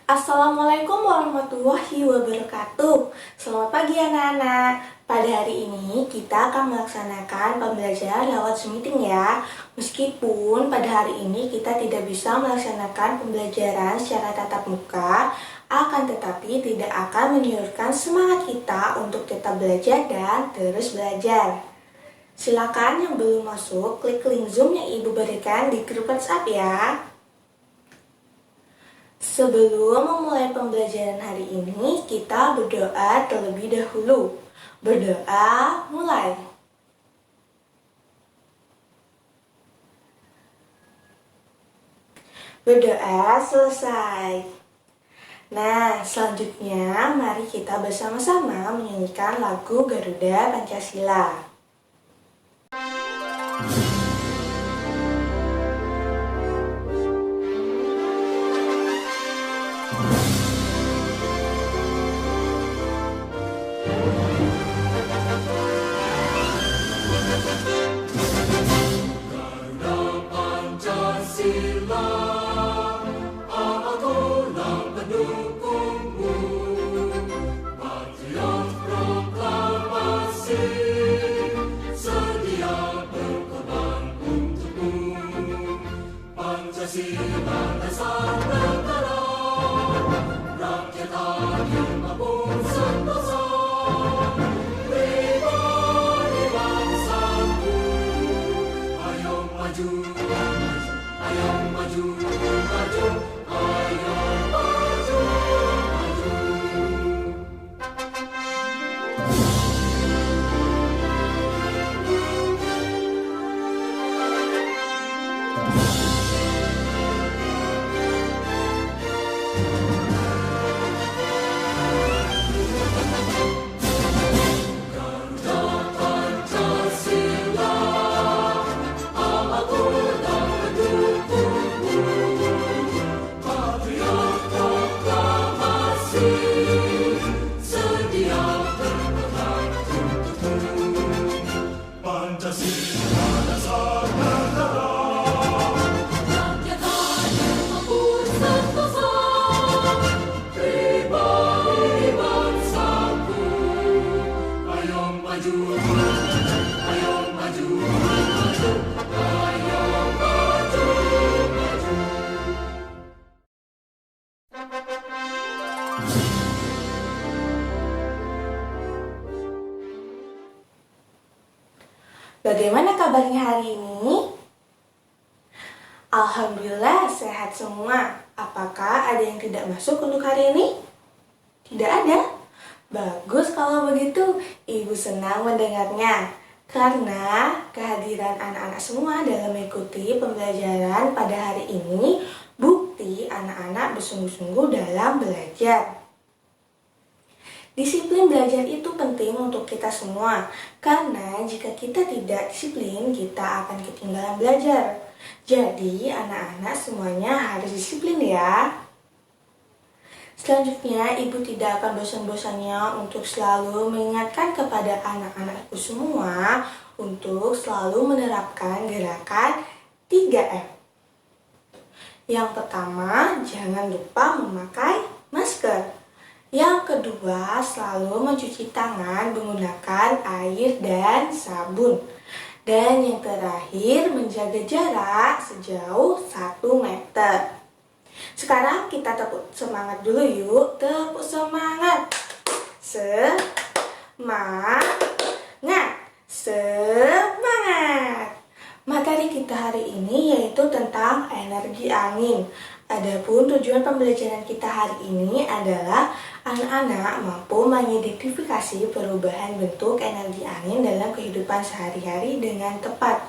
Assalamualaikum warahmatullahi wabarakatuh. Selamat pagi anak-anak. Pada hari ini kita akan melaksanakan pembelajaran lewat Zoom meeting ya. Meskipun pada hari ini kita tidak bisa melaksanakan pembelajaran secara tatap muka, akan tetapi tidak akan menyurutkan semangat kita untuk tetap belajar dan terus belajar. Silakan yang belum masuk, klik link Zoom yang Ibu berikan di grup WhatsApp ya. Sebelum memulai pembelajaran hari ini, kita berdoa terlebih dahulu. Berdoa mulai. Berdoa selesai. Nah, selanjutnya mari kita bersama-sama menyanyikan lagu Garuda Pancasila. Bagaimana kabarnya hari ini? Alhamdulillah sehat semua. Apakah ada yang tidak masuk untuk hari ini? Tidak ada? Bagus kalau begitu, Ibu senang mendengarnya. Karena kehadiran anak-anak semua dalam mengikuti pembelajaran pada hari ini bukti anak-anak bersungguh-sungguh dalam belajar. Disiplin belajar itu penting untuk kita semua, karena jika kita tidak disiplin, kita akan ketinggalan belajar. Jadi, anak-anak semuanya harus disiplin ya. Selanjutnya, Ibu tidak akan bosan-bosannya untuk selalu mengingatkan kepada anak-anakku semua untuk selalu menerapkan gerakan 3M. Yang pertama, jangan lupa memakai masker. Yang kedua, selalu mencuci tangan menggunakan air dan sabun. Dan yang terakhir, menjaga jarak sejauh 1 meter. Sekarang kita tepuk semangat dulu yuk. Tepuk semangat. Semangat. Materi kita hari ini yaitu tentang energi angin. Adapun tujuan pembelajaran kita hari ini adalah anak-anak mampu mengidentifikasi perubahan bentuk energi angin dalam kehidupan sehari-hari dengan tepat.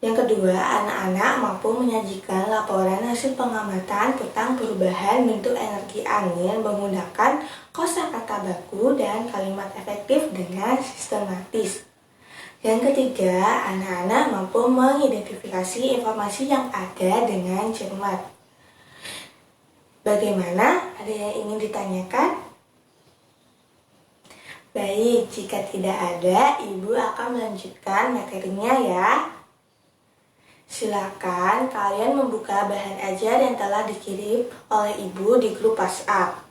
Yang kedua, anak-anak mampu menyajikan laporan hasil pengamatan tentang perubahan bentuk energi angin menggunakan kosakata baku dan kalimat efektif dengan sistematis. Yang ketiga, anak-anak mampu mengidentifikasi informasi yang ada dengan cermat. Bagaimana? Ada yang ingin ditanyakan? Baik, jika tidak ada, Ibu akan melanjutkan materinya ya. Silakan kalian membuka bahan ajar yang telah dikirim oleh Ibu di grup WhatsApp.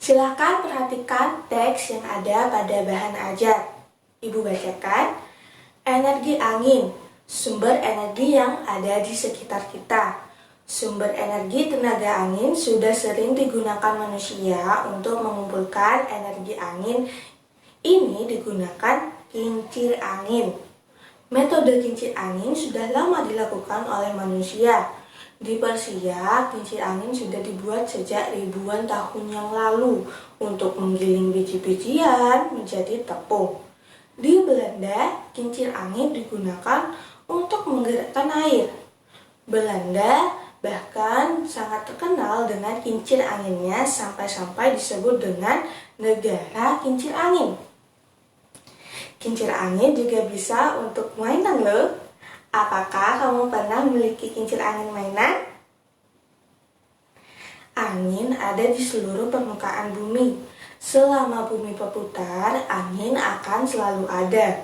Silakan perhatikan teks yang ada pada bahan ajar. Ibu bacakan, energi angin, sumber energi yang ada di sekitar kita. Sumber energi tenaga angin sudah sering digunakan manusia untuk mengumpulkan energi angin. Ini digunakan kincir angin. Metode kincir angin sudah lama dilakukan oleh manusia. Di Persia, kincir angin sudah dibuat sejak ribuan tahun yang lalu untuk menggiling biji-bijian menjadi tepung. Di Belanda, kincir angin digunakan untuk menggerakkan air. Belanda bahkan sangat terkenal dengan kincir anginnya sampai-sampai disebut dengan negara kincir angin. Kincir angin juga bisa untuk mainan loh. Apakah kamu pernah memiliki kincir angin mainan? Angin ada di seluruh permukaan bumi. Selama bumi berputar, angin akan selalu ada.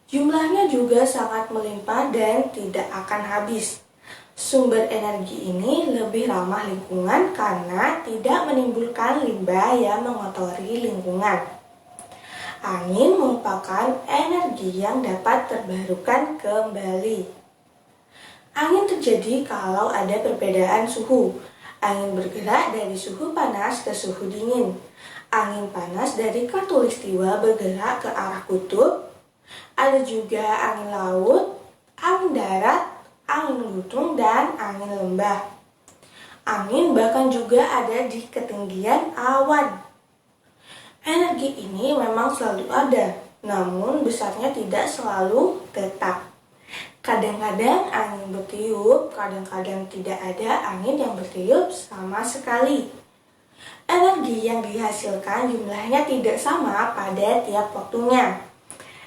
Jumlahnya juga sangat melimpah dan tidak akan habis. Sumber energi ini lebih ramah lingkungan karena tidak menimbulkan limbah yang mengotori lingkungan. Angin merupakan energi yang dapat terbarukan kembali. Angin terjadi kalau ada perbedaan suhu. Angin bergerak dari suhu panas ke suhu dingin. Angin panas dari khatulistiwa bergerak ke arah kutub. Ada juga angin laut, angin darat, angin lutung, dan angin lembah. Angin bahkan juga ada di ketinggian awan. Energi ini memang selalu ada, namun besarnya tidak selalu tetap. Kadang-kadang angin bertiup, kadang-kadang tidak ada angin yang bertiup sama sekali. Energi yang dihasilkan jumlahnya tidak sama pada tiap waktunya.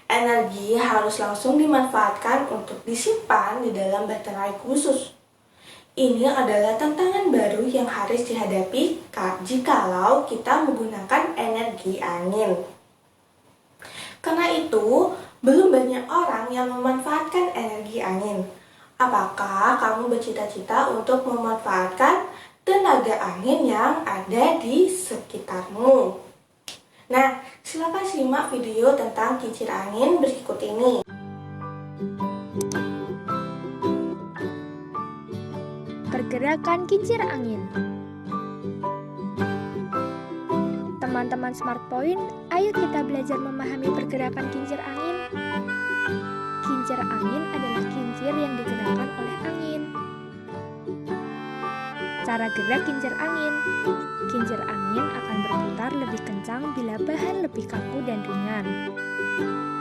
Energi harus langsung dimanfaatkan untuk disimpan di dalam baterai khusus. Ini adalah tantangan baru yang harus dihadapi jikalau kita menggunakan energi angin. Karena itu, belum banyak orang yang memanfaatkan energi angin. Apakah kamu bercita-cita untuk memanfaatkan tenaga angin yang ada di sekitarmu? Nah, silakan simak video tentang kincir angin berikut ini. Pergerakan kincir angin. Teman-teman Smart Point, ayo kita belajar memahami pergerakan kincir angin. Kincir angin adalah kincir yang digerakkan oleh angin. Cara gerak kincir angin. Kincir angin akan berputar lebih kencang bila bahan lebih kaku dan ringan.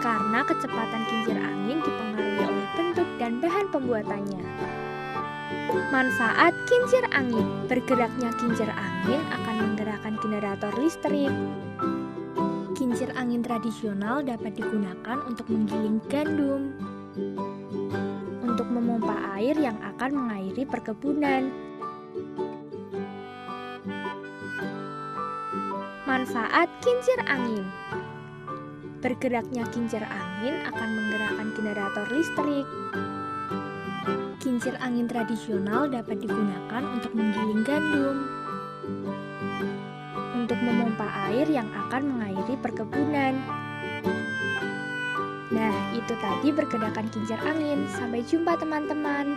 Karena kecepatan kincir angin dipengaruhi oleh bentuk dan bahan pembuatannya. Manfaat kincir angin. Bergeraknya kincir angin akan menggerakkan generator listrik. Kincir angin tradisional dapat digunakan untuk menggiling gandum, untuk memompa air yang akan mengairi perkebunan. Manfaat kincir angin. Bergeraknya kincir angin akan menggerakkan generator listrik. Kincir angin tradisional dapat digunakan untuk menggiling gandum, untuk memompa air yang akan mengairi perkebunan. Nah, itu tadi pergerakan kincir angin. Sampai jumpa teman-teman.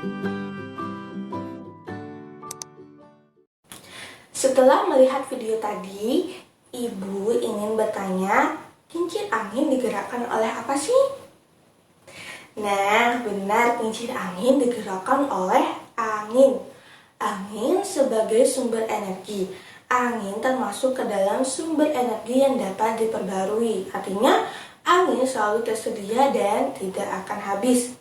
Setelah melihat video tadi, Ibu ingin bertanya, kincir angin digerakkan oleh apa sih? Nah, benar, kincir angin digerakkan oleh angin. Angin sebagai sumber energi. Angin termasuk ke dalam sumber energi yang dapat diperbarui. Artinya, angin selalu tersedia dan tidak akan habis.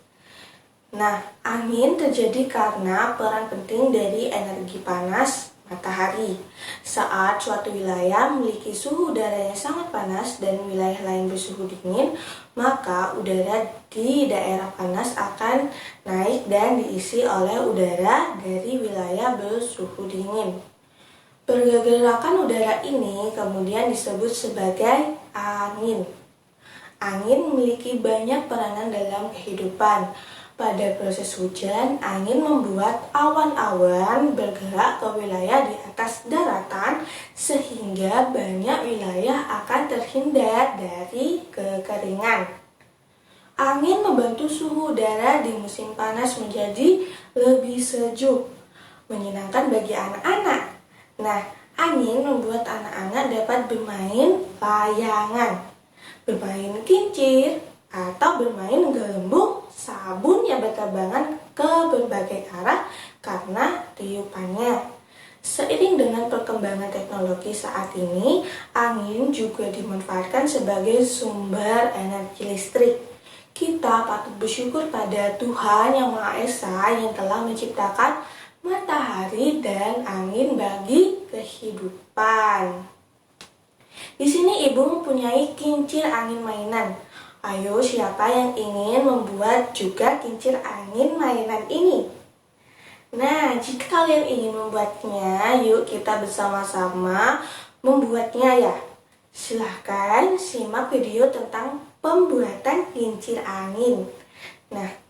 Nah, angin terjadi karena peran penting dari energi panas matahari. Saat suatu wilayah memiliki suhu udara yang sangat panas dan wilayah lain bersuhu dingin, maka udara di daerah panas akan naik dan diisi oleh udara dari wilayah bersuhu dingin. Pergerakan udara ini kemudian disebut sebagai angin. Angin memiliki banyak peranan dalam kehidupan. Pada proses hujan, angin membuat awan-awan bergerak ke wilayah di atas daratan sehingga banyak wilayah akan terhindar dari kekeringan. Angin membantu suhu udara di musim panas menjadi lebih sejuk, menyenangkan bagi anak-anak. Nah, angin membuat anak-anak dapat bermain layangan, bermain kincir, atau bermain gelembung sabun yang berterbangan ke berbagai arah karena tiupannya. Seiring dengan perkembangan teknologi saat ini, angin juga dimanfaatkan sebagai sumber energi listrik. Kita patut bersyukur pada Tuhan Yang Maha Esa yang telah menciptakan matahari dan angin bagi kehidupan. Di sini ibu mempunyai kincir angin mainan. Ayo, siapa yang ingin membuat juga kincir angin mainan ini? Nah, jika kalian ingin membuatnya, yuk kita bersama-sama membuatnya ya. Silahkan simak video tentang pembuatan kincir angin. Nah,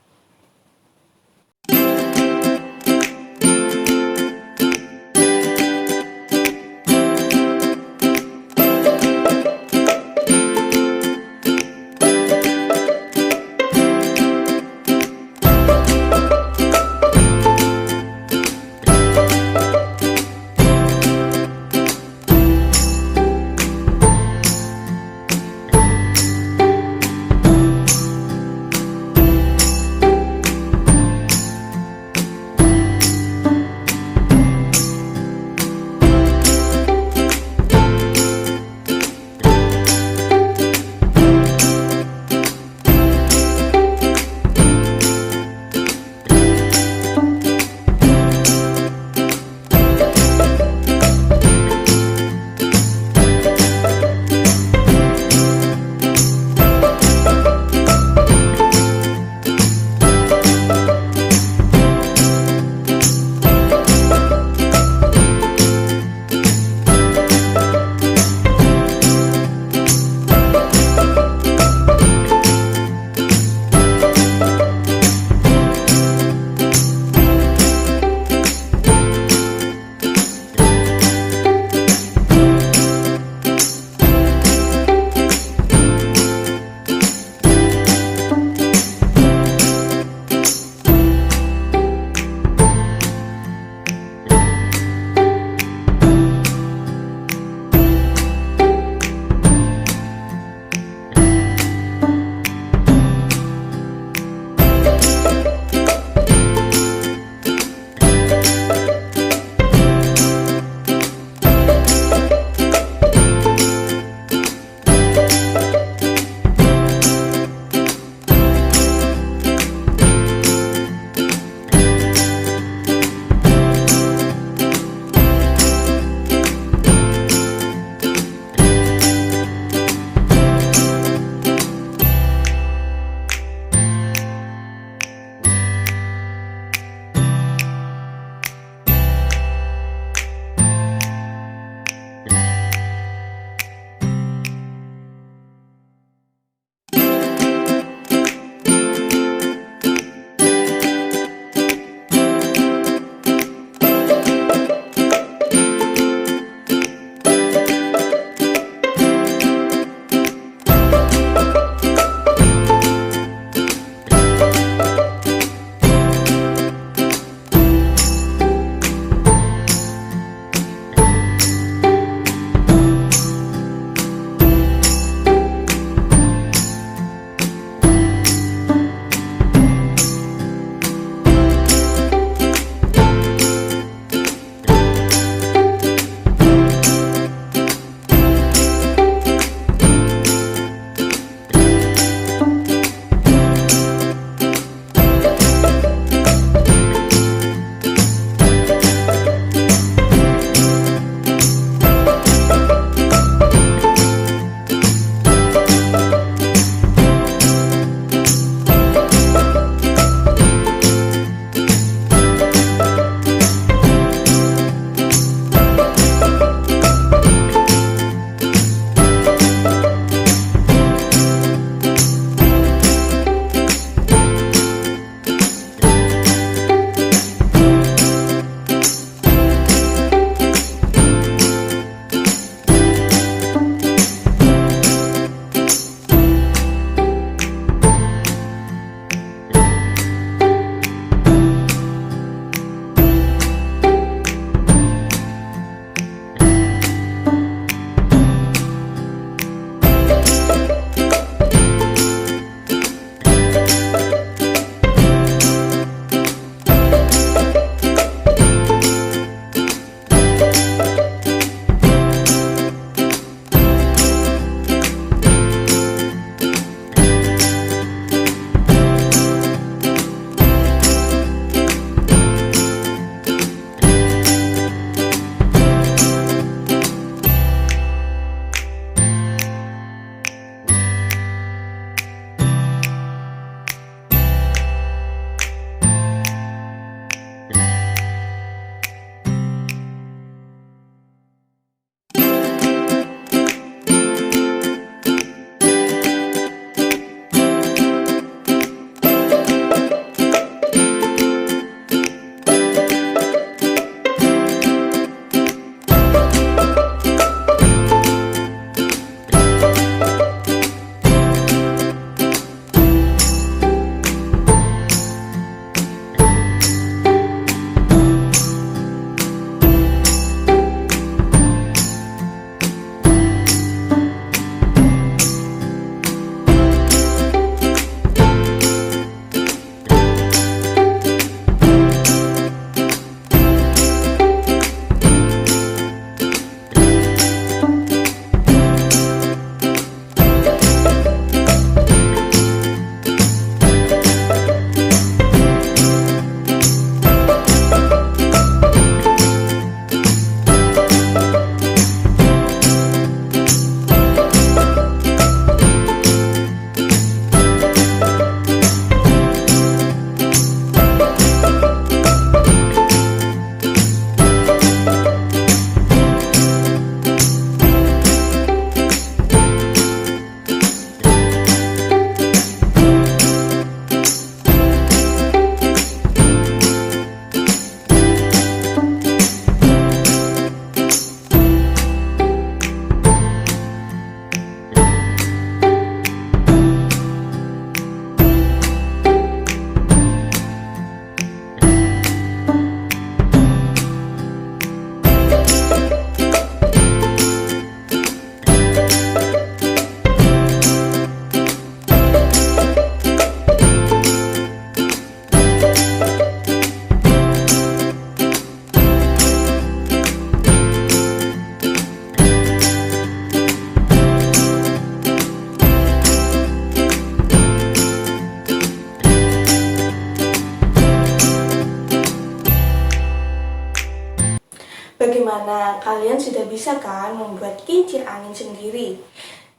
kalian sudah bisa kan membuat kincir angin sendiri?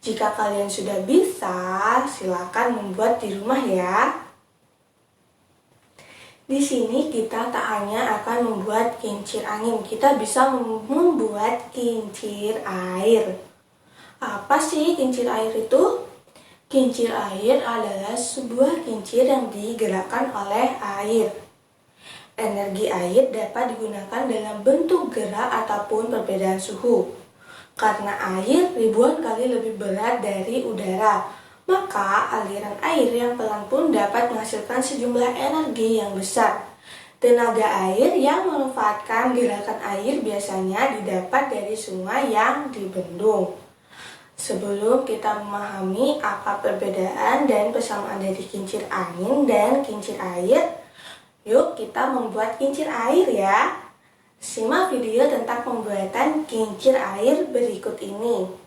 Jika kalian sudah bisa, silakan membuat di rumah ya. Di sini kita tak hanya akan membuat kincir angin, kita bisa membuat kincir air. Apa sih kincir air itu? Kincir air adalah sebuah kincir yang digerakkan oleh air. Energi air dapat digunakan dalam bentuk gerak ataupun perbedaan suhu. Karena air ribuan kali lebih berat dari udara, maka aliran air yang pelan pun dapat menghasilkan sejumlah energi yang besar. Tenaga air yang memanfaatkan gerakan air biasanya didapat dari sungai yang dibendung. Sebelum kita memahami apa perbedaan dan persamaan dari kincir angin dan kincir air, yuk kita membuat kincir air ya. Simak video tentang pembuatan kincir air berikut ini.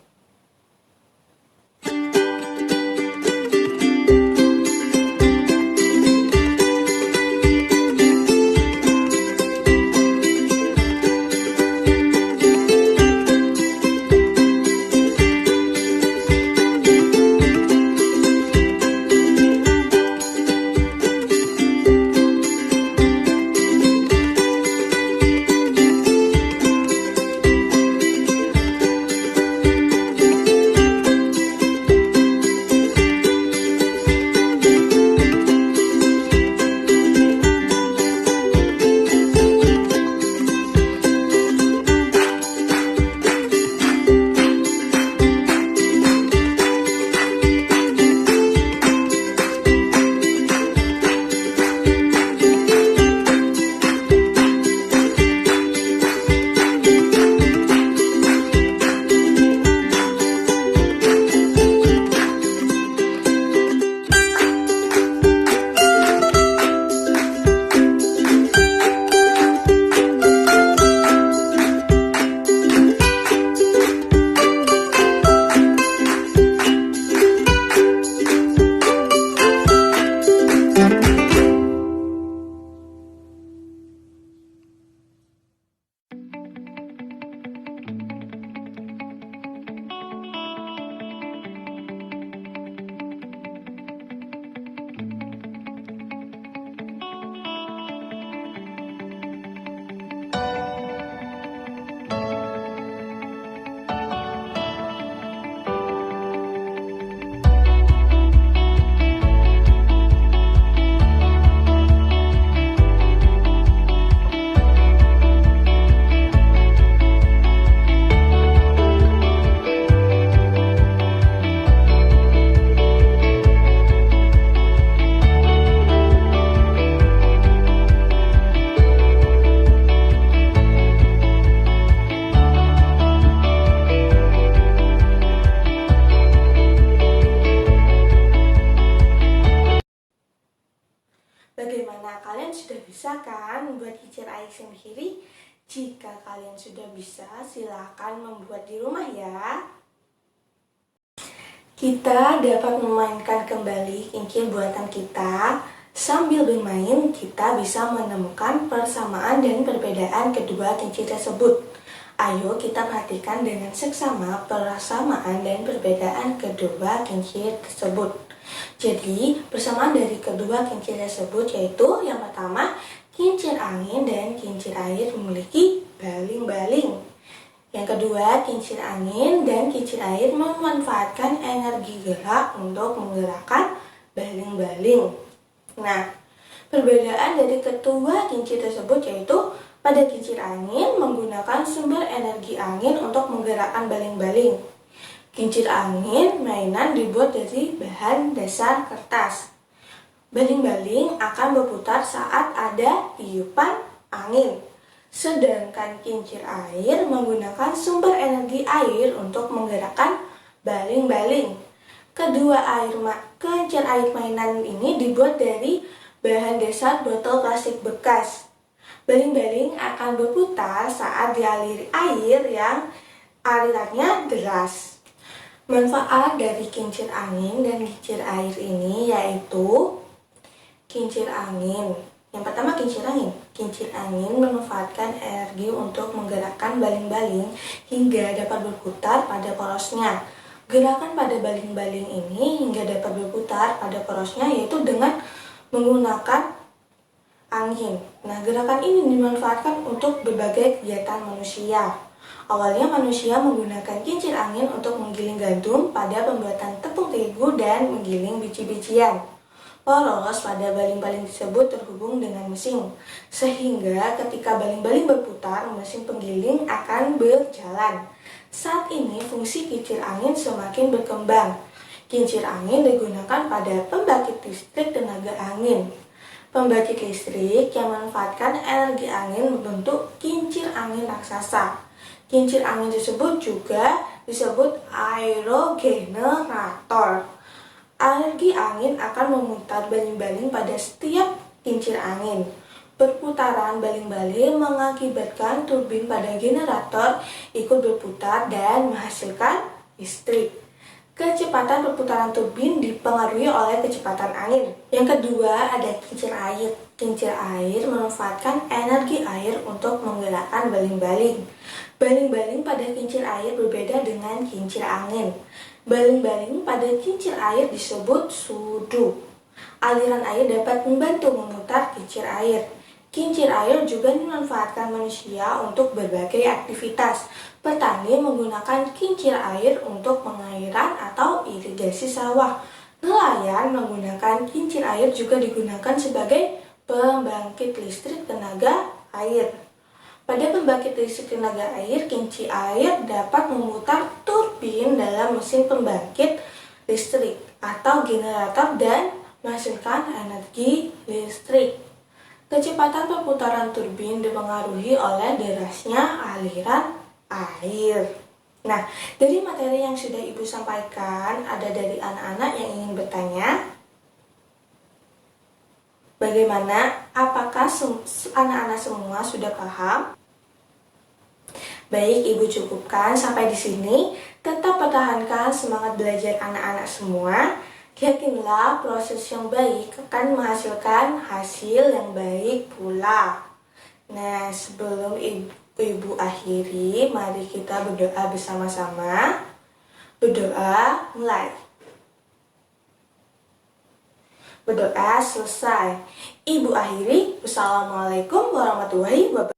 Bagaimana, kalian sudah bisa kan membuat kincir air sendiri? Jika kalian sudah bisa, silakan membuat di rumah ya. Kita dapat memainkan kembali kincir buatan kita. Sambil bermain, kita bisa menemukan persamaan dan perbedaan kedua kincir tersebut. Ayo kita perhatikan dengan seksama persamaan dan perbedaan kedua kincir tersebut. Jadi, persamaan dari kedua kincir tersebut yaitu yang pertama, kincir angin dan kincir air memiliki baling-baling. Yang kedua, kincir angin dan kincir air memanfaatkan energi gerak untuk menggerakkan baling-baling. Nah, perbedaan dari kedua kincir tersebut yaitu pada kincir angin menggunakan sumber energi angin untuk menggerakkan baling-baling. Kincir angin mainan dibuat dari bahan dasar kertas. Baling-baling akan berputar saat ada tiupan angin. Sedangkan kincir air menggunakan sumber energi air untuk menggerakkan baling-baling. Kedua kincir air mainan ini dibuat dari bahan dasar botol plastik bekas. Baling-baling akan berputar saat dialiri air yang alirannya deras. Manfaat dari kincir angin dan kincir air ini yaitu kincir angin. Yang pertama, kincir angin. Kincir angin memanfaatkan energi untuk menggerakkan baling-baling hingga dapat berputar pada porosnya. Gerakan pada baling-baling ini hingga dapat berputar pada porosnya yaitu dengan menggunakan angin. Nah, gerakan ini dimanfaatkan untuk berbagai kegiatan manusia. Awalnya manusia menggunakan kincir angin untuk menggiling gandum pada pembuatan tepung terigu dan menggiling biji-bijian. Poros pada baling-baling tersebut terhubung dengan mesin, sehingga ketika baling-baling berputar, mesin penggiling akan berjalan. Saat ini fungsi kincir angin semakin berkembang. Kincir angin digunakan pada pembangkit listrik tenaga angin. Pembangkit listrik yang memanfaatkan energi angin membentuk kincir angin raksasa. Kincir angin tersebut juga disebut aerogenerator. Energi angin akan memutar baling-baling pada setiap kincir angin. Perputaran baling-baling mengakibatkan turbin pada generator ikut berputar dan menghasilkan listrik. Kecepatan perputaran turbin dipengaruhi oleh kecepatan angin. Yang kedua ada kincir air. Kincir air memanfaatkan energi air untuk menggerakkan baling-baling. Baling-baling pada kincir air berbeda dengan kincir angin. Baling-baling pada kincir air disebut sudu. Aliran air dapat membantu memutar kincir air. Kincir air juga dimanfaatkan manusia untuk berbagai aktivitas. Petani menggunakan kincir air untuk pengairan atau irigasi sawah. Nelayan menggunakan kincir air juga digunakan sebagai pembangkit listrik tenaga air. Pada pembangkit listrik tenaga air, kincir air dapat memutar turbin dalam mesin pembangkit listrik atau generator dan menghasilkan energi listrik. Kecepatan perputaran turbin dipengaruhi oleh derasnya aliran air. Nah, dari materi yang sudah Ibu sampaikan, ada dari anak-anak yang ingin bertanya, bagaimana? Apakah anak-anak semua sudah paham? Baik, Ibu cukupkan sampai di sini. Tetap pertahankan semangat belajar anak-anak semua. Yakinlah proses yang baik akan menghasilkan hasil yang baik pula. Nah, sebelum Ibu akhiri, mari kita berdoa bersama-sama. Berdoa mulai. Berdoa selesai. Ibu akhiri. Wassalamualaikum warahmatullahi wabarakatuh.